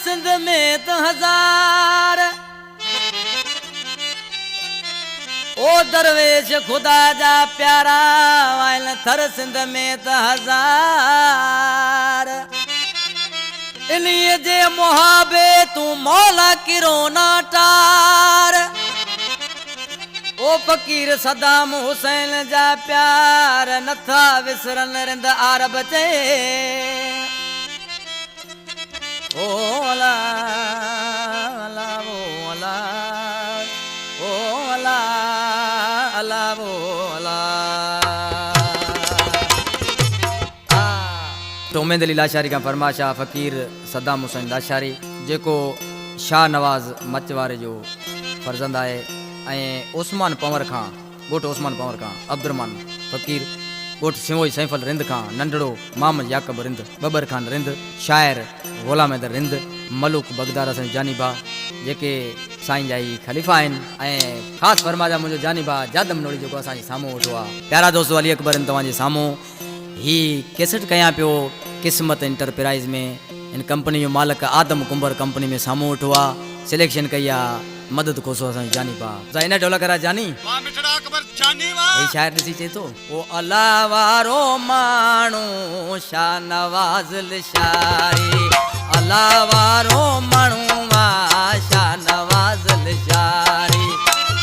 सिंध में त हजार ओ दरवेश खुदा जा प्यारा वाइल थर सिंध में त हजार इन्हीअ जे मुहाबे तू मौला किरोना टार ओ फकीर सदाम हुसैन जा प्यार नथा विसरन रिंद आरब चे ओ अला अला वो अला ओ अला अला वो अला। तो उमेद अली लाशारी का फरमाशा फकीर सदाम हुसैन लाशारी जेको शाह नवाज मच वारे जो फर्जंद आहे उस्मान पंवर खां गोट उस्मान पंवर खां अब्दुरमान फकीर गोट सिंवोई सैफल रिंद खां नंढड़ो मोहम्मद याकब रिंद बबर खान रिंद शायर ग़ुलाम हैदर रिंद मलूक बगदार असां जानी भा जेके साईं जा ई खलीफ़ा आहिनि ख़ासि फरमाजा मुंहिंजो जानी भा जादम नोड़ी जेको असांजे साम्हूं वेठो आहे। प्यारा दोस्तो अली अकबर तव्हांजे साम्हूं ही कैसेट कयां पियो क़िस्मत इंटरप्राइज़ में इन कंपनी जो मालिक आदम कुंबर कंपनी में साम्हूं वेठो आहे सिलेक्शन कई आहे मदद कोसो असांजी जानी पा इन ढोलक रा जानी वाह मिठड़ा अकबर जानी वाह ए शायर ॾिसी चए थो ओ अला वारो माण्हू शाह नवाज़ लिशारी अला वारो माण्हू शाह नवाज़ लिशारी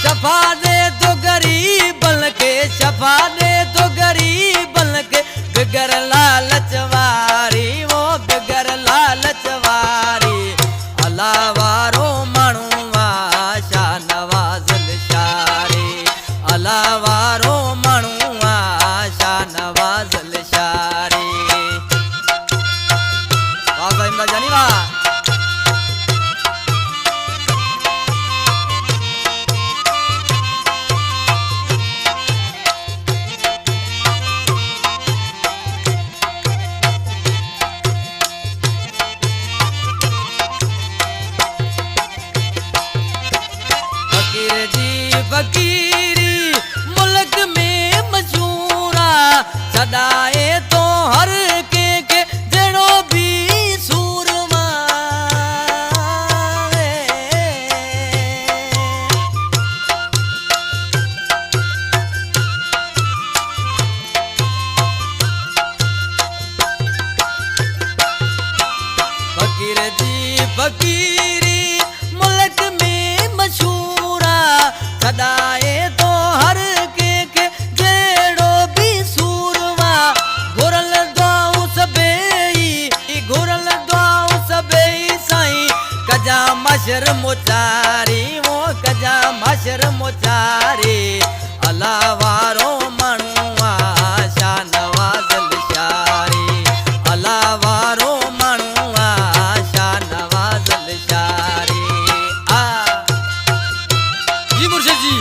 शफा दे तो गरीबन के शफा दे तो गरीबन के बिगर लालच वारी वो बिगर लालच वारी अला वारो माण्हू वारो माण्हू शाह नवाज़ लिशारी वाह भाई इमदाद जानी वाह। फकीर जी फकीरी मुल्क में मशहूरा सदाए तो हर के जड़ो भी सूरमा फकीर जी फकीरी मुल्क में मशहूरा सदाए तो हर के जेड़ो भी सूरवा घुरल दुआऊं सबई साईं कजा मशर मुचारी वो कजा मशर मुचारी अला वारो माण्हू शाह नवाज़ लिशारी अला वारो माण्हू शाह नवाज़ लिशारी जी मुर्शिद जी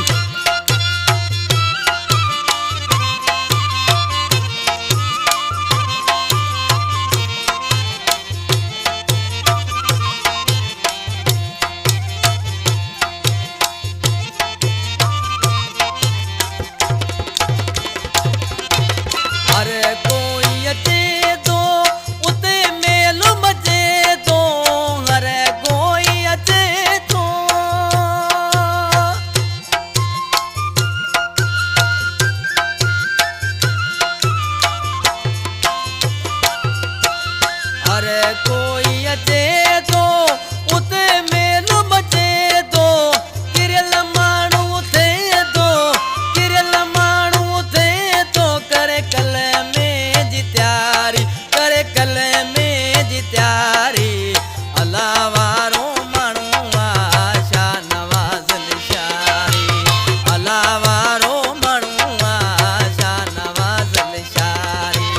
अरे कोई अचे तो उते मेल मचे तो अरे कोई अचे तो अरे कोई अचे तो उते मेल मचे तो किरल माण्हू थे तो किरल माण्हू थे तो करे कल में जी तैयारी करे कल में जी तैयारी अला वारो माण्हू शाह नवाज़ लिशारी अला वारो माण्हू शाह नवाज़ लिशारी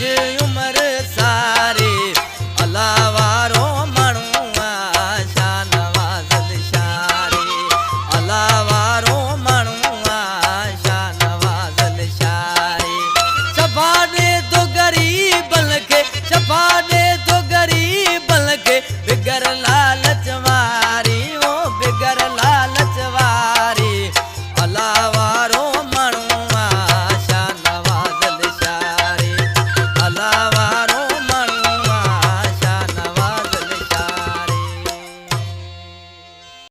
छे